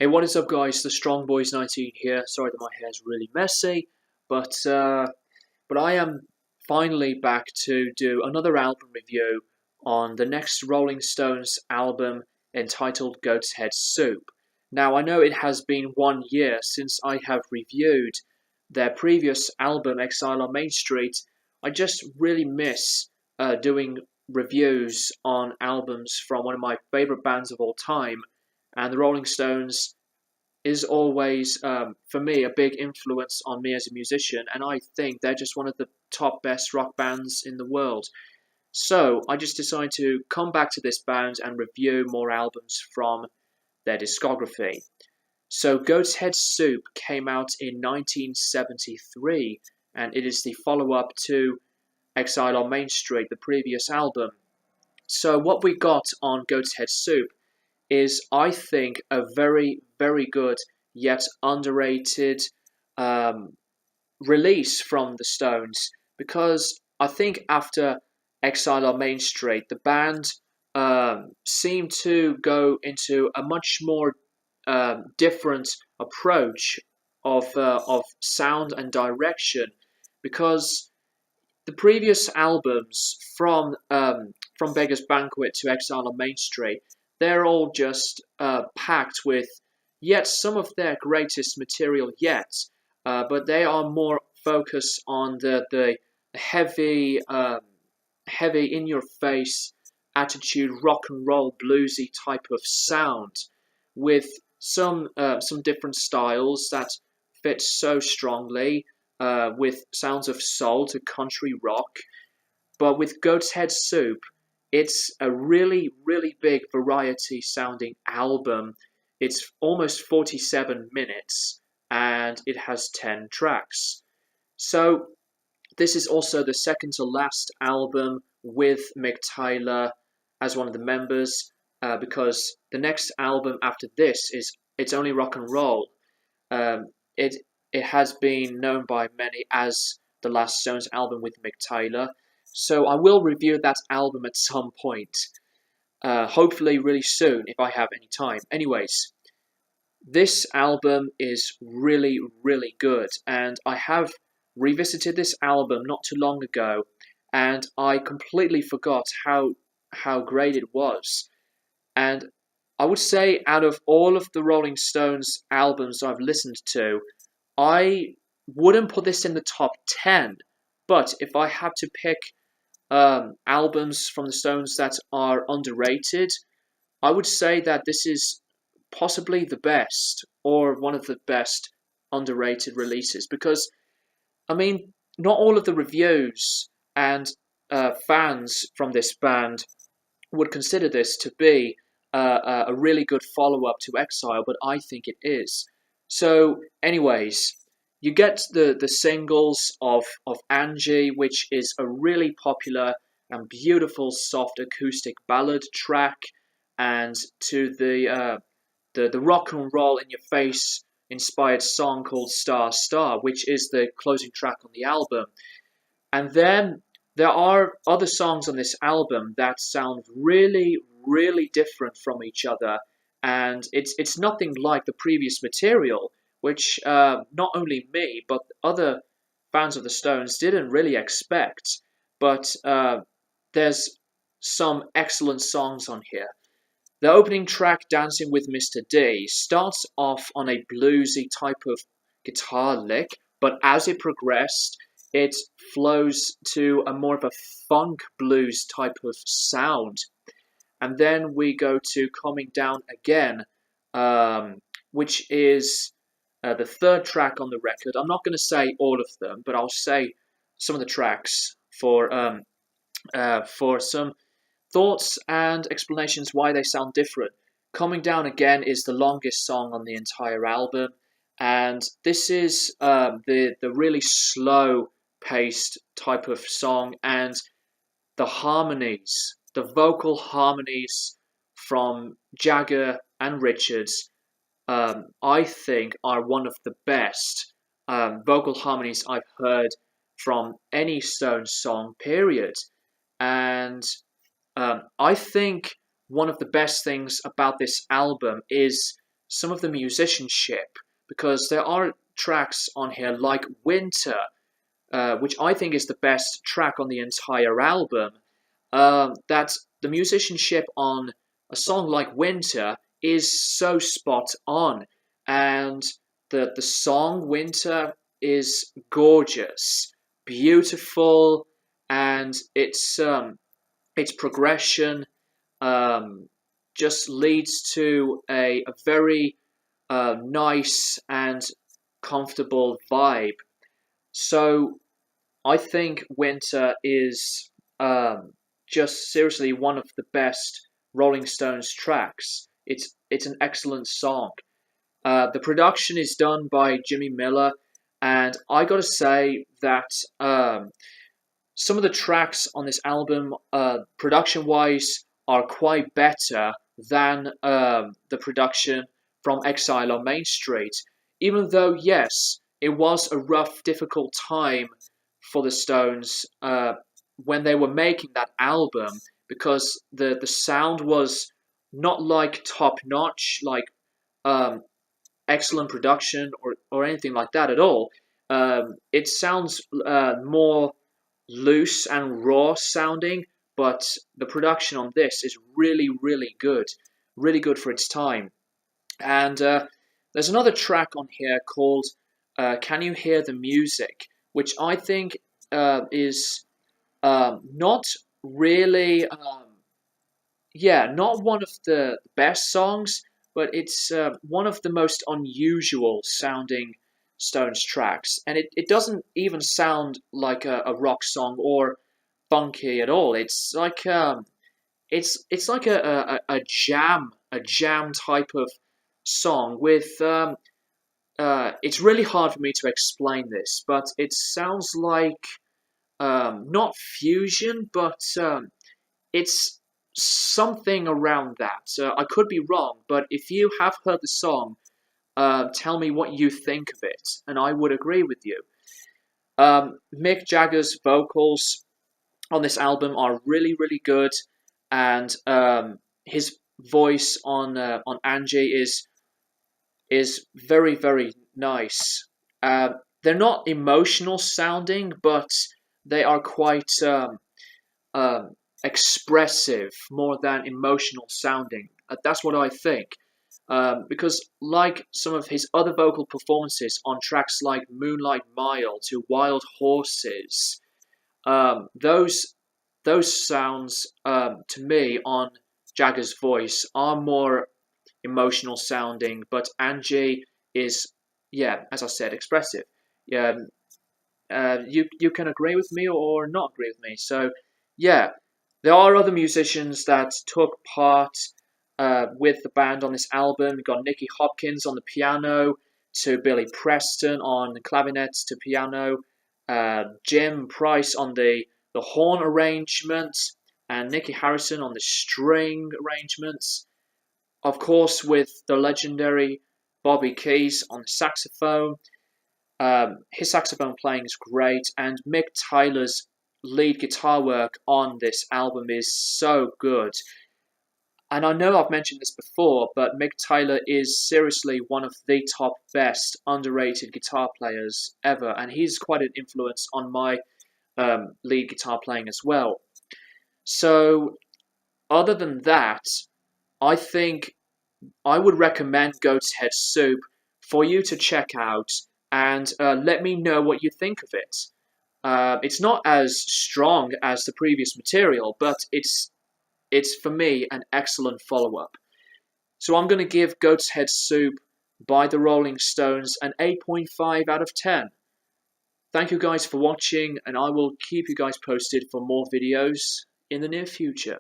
Hey, what is up, guys? The Strong Boys 19 here. Sorry that my hair is really messy, but I am finally back to do another album review on the next Rolling Stones album entitled Goat's Head Soup. Now, I know it has been 1 year since I have reviewed their previous album, Exile on Main Street. I just really miss doing reviews on albums from one of my favorite bands of all time, and the Rolling Stones is always, for me, a big influence on me as a musician, and I think they're just one of the top best rock bands in the world. So I just decided to come back to this band and review more albums from their discography. So Goat's Head Soup came out in 1973, and it is the follow-up to Exile on Main Street, the previous album. So what we got on Goat's Head Soup is, I think, a very, very good yet underrated um, release from the Stones, because I think after Exile on Main Street, the band seemed to go into a much more different approach of sound and direction, because the previous albums from Beggars Banquet to Exile on Main Street, they're all just packed with yet some of their greatest material yet, but they are more focused on the heavy, heavy in your face attitude, rock and roll bluesy type of sound, with some different styles that fit so strongly, with sounds of soul to country rock. But with Goat's Head Soup, it's a really, really big variety sounding album. It's almost 47 minutes and it has 10 tracks. So, this is also the second to last album with Mick Taylor as one of the members, because the next album after this is It's Only Rock and Roll. Um, it it has been known by many as the last Stones album with Mick Taylor. So I will review that album at some point, hopefully really soon if I have any time. Anyways, this album is really, really good, and I have revisited this album not too long ago, and I completely forgot how great it was. And I would say, out of all of the Rolling Stones albums I've listened to, I wouldn't put this in the top 10. But if I had to pick albums from the Stones that are underrated, I would say that this is possibly the best, or one of the best underrated releases, because, I mean, not all of the reviews and fans from this band would consider this to be a really good follow up to Exile, but I think it is. So, anyways, you get the singles of Angie, which is a really popular and beautiful soft acoustic ballad track, and to the rock and roll in your face inspired song called Star Star, which is the closing track on the album. And then there are other songs on this album that sound really, really different from each other, and it's nothing like the previous material, which not only me but other fans of the Stones didn't really expect. But there's some excellent songs on here. The opening track, Dancing with Mr. D, starts off on a bluesy type of guitar lick, but as it progressed, it flows to a more of a funk blues type of sound. And then we go to Coming Down Again, which is the third track on the record. I'm not going to say all of them, but I'll say some of the tracks for some thoughts and explanations why they sound different. Coming Down Again is the longest song on the entire album, and this is the really slow paced type of song, and the harmonies, the vocal harmonies from Jagger and Richards, I think are one of the best vocal harmonies I've heard from any Stones song, period. And I think one of the best things about this album is some of the musicianship, because there are tracks on here like Winter, which I think is the best track on the entire album. That the musicianship on a song like Winter is so spot on, and the song Winter is gorgeous, beautiful, and its progression um, just leads to a very nice and comfortable vibe. So I think Winter is just seriously one of the best Rolling Stones tracks. It's an excellent song. The production is done by Jimmy Miller, and I gotta say that some of the tracks on this album, production-wise, are quite better than the production from Exile on Main Street. Even though, yes, it was a rough, difficult time for the Stones when they were making that album, because the sound was not like top notch, like um, excellent production or anything like that at all. It sounds more loose and raw sounding, but the production on this is really, really good for its time. And there's another track on here called Can You Hear the Music, which I think is not really, not one of the best songs, but it's one of the most unusual sounding Stones tracks. And it doesn't even sound like a rock song or funky at all. It's like a jam type of song with it's really hard for me to explain this, but it sounds like not fusion, but it's something around that. I could be wrong, but if you have heard the song, tell me what you think of it, and I would agree with you. Mick Jagger's vocals on this album are really good, and his voice on Angie is very nice. They're not emotional sounding, but they are quite expressive more than emotional sounding. That's what I think. Because like some of his other vocal performances on tracks like Moonlight Mile to Wild Horses, those sounds to me on Jagger's voice are more emotional sounding, but Angie is, yeah, as I said, expressive. Yeah, you can agree with me or not agree with me. So, yeah, there are other musicians that took part with the band on this album. We've got Nicky Hopkins on the piano, to Billy Preston on the clarinet to piano, Jim Price on the horn arrangement, and Nicky Harrison on the string arrangements. Of course, with the legendary Bobby Keys on the saxophone. His saxophone playing is great, and Mick Taylor's lead guitar work on this album is so good. And I know I've mentioned this before, but Mick Taylor is seriously one of the top best underrated guitar players ever, and he's quite an influence on my lead guitar playing as well. So, other than that, I think I would recommend Goat's Head Soup for you to check out, and let me know what you think of it. It's not as strong as the previous material, but it's for me an excellent follow-up. So I'm going to give Goat's Head Soup by the Rolling Stones an 8.5 out of 10. Thank you guys for watching, and I will keep you guys posted for more videos in the near future.